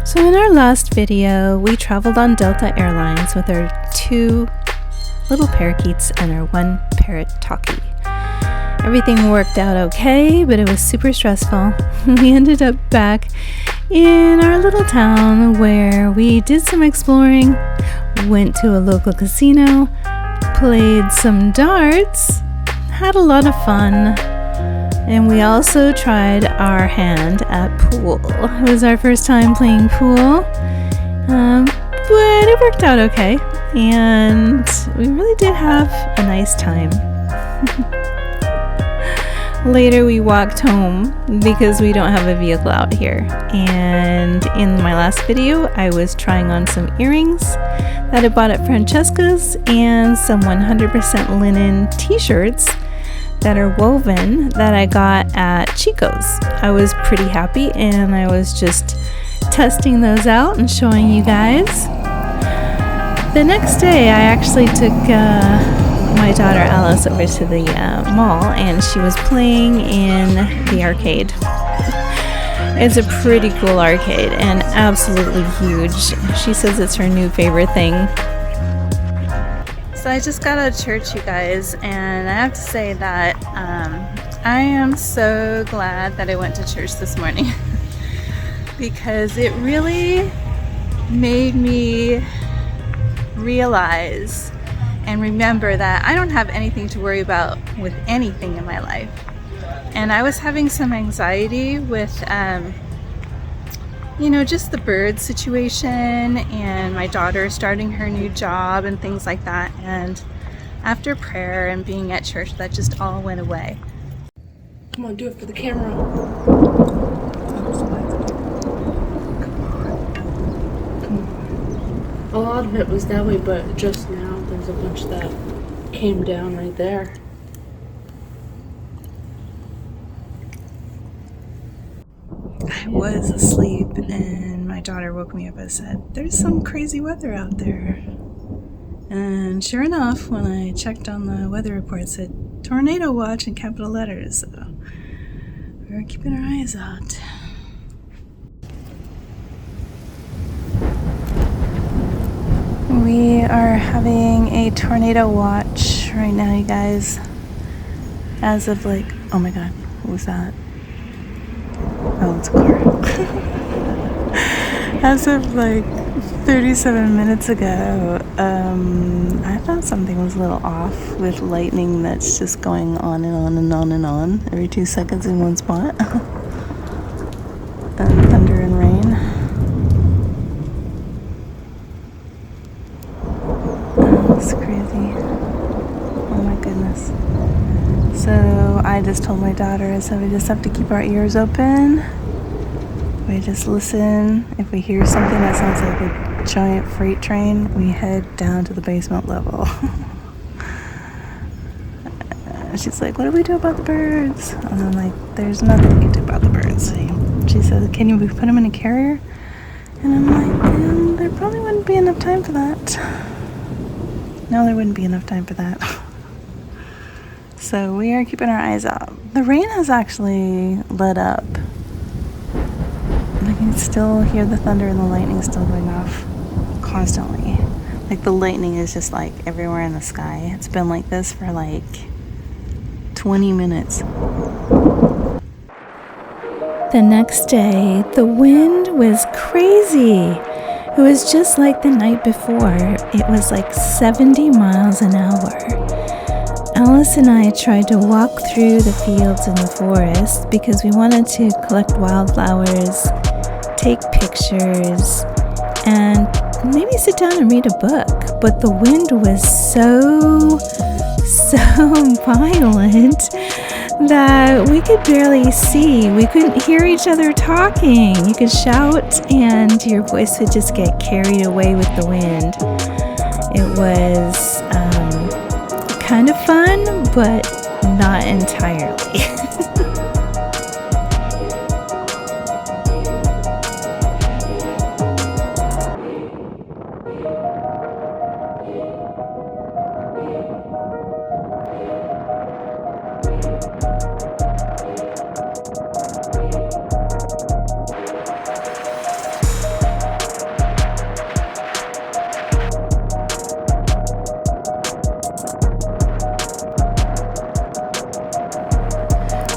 So in our last video, we traveled on Delta Airlines with our 2 little parakeets and our 1 parrot Talkie. Everything worked out okay, but it was super stressful. We ended up back in our little town where we did some exploring, went to a local casino, played some darts, had a lot of fun, and we also tried our hand at pool. It was our first time playing pool, but it worked out okay, and we really did have a nice time. Later we walked home because we don't have a vehicle out here, and in my last video I was trying on some earrings that I bought at Francesca's and some 100% linen t-shirts that are woven that I got at Chico's. I was pretty happy and I was just testing those out and showing you guys. The next day I actually took my daughter Alice over to the mall, and she was playing in the arcade. It's a pretty cool arcade and absolutely huge. She says it's her new favorite thing. So I just got out of church, you guys, and I have to say that I am so glad that I went to church this morning because it really made me realize and remember that I don't have anything to worry about with anything in my life. And I was having some anxiety with just the bird situation and my daughter starting her new job and things like that. And after prayer and being at church, that just all went away. Come on, do it for the camera. Come on. A lot of it was that way, but just now there's a bunch that came down right there. I was asleep and my daughter woke me up and said, "There's some crazy weather out there." And sure enough, when I checked on the weather report, it said tornado watch in capital letters. So we're keeping our eyes out. We are having a tornado watch right now, you guys. As of oh my god, what was that? Oh, it's a car. As of 37 minutes ago, I thought something was a little off with lightning that's just going on and on and on and on every 2 seconds in one spot. And thunder and rain. Oh, it's crazy. Oh my goodness. So I just told my daughter, I said we just have to keep our ears open. We just listen. If we hear something that sounds like a giant freight train, we head down to the basement level. She's like, "What do we do about the birds?" And I'm like, "There's nothing we can do about the birds." She said, "Can we put them in a carrier?" And I'm like, there probably wouldn't be enough time for that. No, there wouldn't be enough time for that. So we are keeping our eyes out. The rain has actually let up. I can still hear the thunder and the lightning still going off constantly. The lightning is just everywhere in the sky. It's been like this for 20 minutes. The next day, the wind was crazy. It was just like the night before. It was 70 miles an hour. Alice and I tried to walk through the fields in the forest because we wanted to collect wildflowers, take pictures, and maybe sit down and read a book. But the wind was so violent that we could barely see. We couldn't hear each other talking. You could shout and your voice would just get carried away with the wind. It was kind of fun, but not entirely.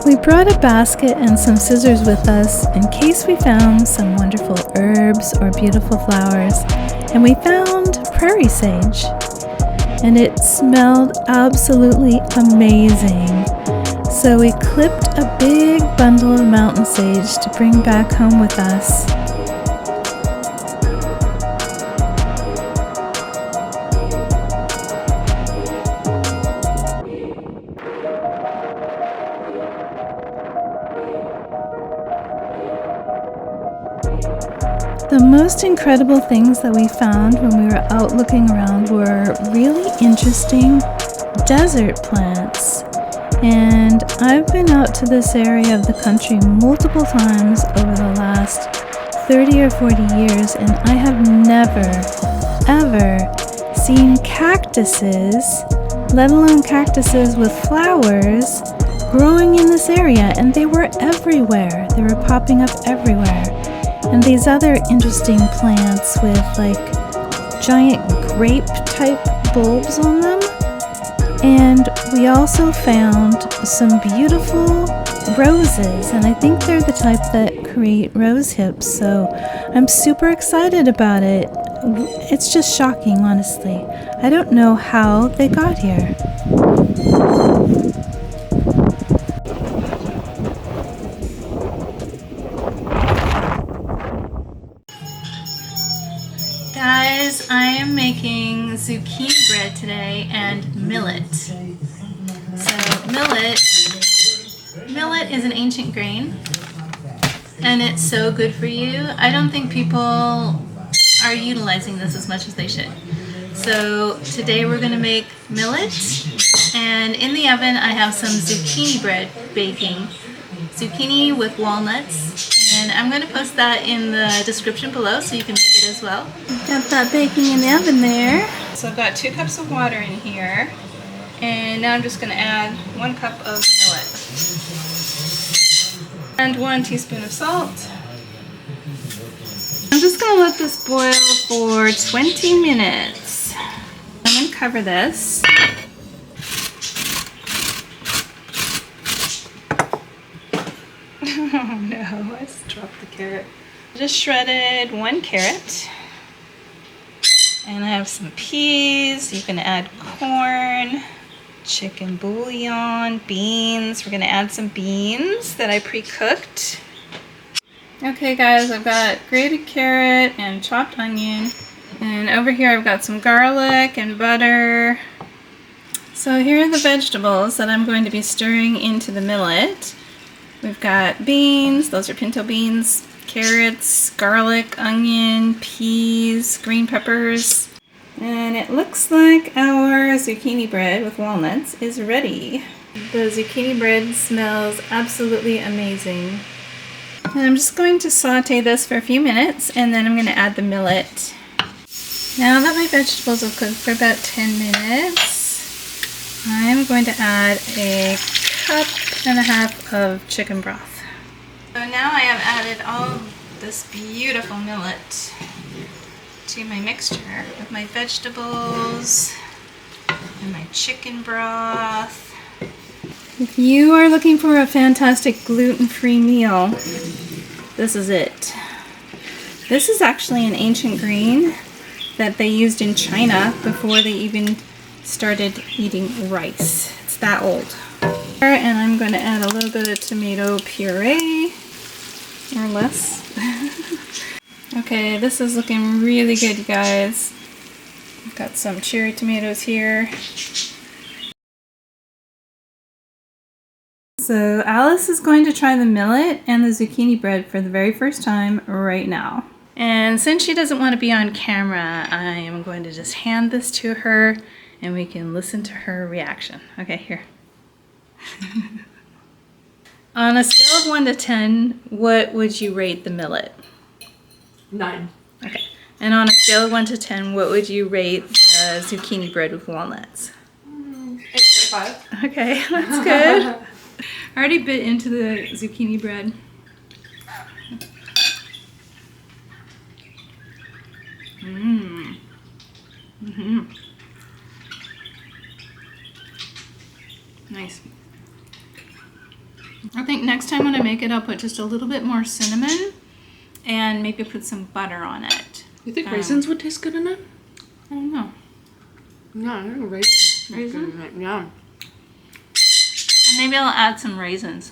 We brought a basket and some scissors with us in case we found some wonderful herbs or beautiful flowers, and we found prairie sage, and it smelled absolutely amazing. So we clipped a big bundle of mountain sage to bring back home with us. The most incredible things that we found when we were out looking around were really interesting desert plants. And I've been out to this area of the country multiple times over the last 30 or 40 years, and I have never, ever seen cactuses, let alone cactuses with flowers, growing in this area, and they were everywhere. They were popping up everywhere. And these other interesting plants with like giant grape type bulbs on them. And we also found some beautiful roses, and I think they're the type that create rose hips, so I'm super excited about it. It's just shocking, honestly. I don't know how they got here. Guys, I am making zucchini bread today and millet. So millet is an ancient grain, and it's so good for you. I don't think people are utilizing this as much as they should. So today we're going to make millet, and in the oven I have some zucchini bread baking. Zucchini with walnuts, and I'm going to post that in the description below so you can make it as well. Got that baking in the oven there. So I've got 2 cups of water in here, and now I'm just going to add 1 cup of millet and 1 teaspoon of salt. I'm just going to let this boil for 20 minutes. I'm going to cover this. Oh no, I just dropped the carrot. I just shredded 1 carrot. And I have some peas. You can add corn, chicken bouillon, beans. We're going to add some beans that I pre-cooked. Okay guys, I've got grated carrot and chopped onion. And over here I've got some garlic and butter. So here are the vegetables that I'm going to be stirring into the millet. We've got beans, those are pinto beans, carrots, garlic, onion, peas, green peppers. And it looks like our zucchini bread with walnuts is ready. The zucchini bread smells absolutely amazing. And I'm just going to saute this for a few minutes, and then I'm going to add the millet. Now that my vegetables have cooked for about 10 minutes, I'm going to add a cup and a half of chicken broth. So now I have added all this beautiful millet to my mixture with my vegetables and my chicken broth. If you are looking for a fantastic gluten-free meal, this is it. This is actually an ancient grain that they used in China before they even started eating rice. It's that old. And I'm going to add a little bit of tomato puree, or less. Okay, this is looking really good, you guys. I've got some cherry tomatoes here. So Alice is going to try the millet and the zucchini bread for the very first time right now. And since she doesn't want to be on camera, I am going to just hand this to her and we can listen to her reaction. Okay, here. On a scale of 1 to 10, what would you rate the millet? 9. Okay. And on a scale of 1 to 10, what would you rate the zucchini bread with walnuts? 8.5. Okay, that's good. I already bit into the zucchini bread. Nice. I think next time when I make it, I'll put just a little bit more cinnamon and maybe put some butter on it. You think raisins would taste good in it? I don't know. No, I think raisins. Raisin? Yeah. And maybe I'll add some raisins.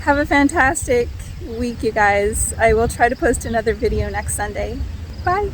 Have a fantastic week, you guys. I will try to post another video next Sunday. Bye.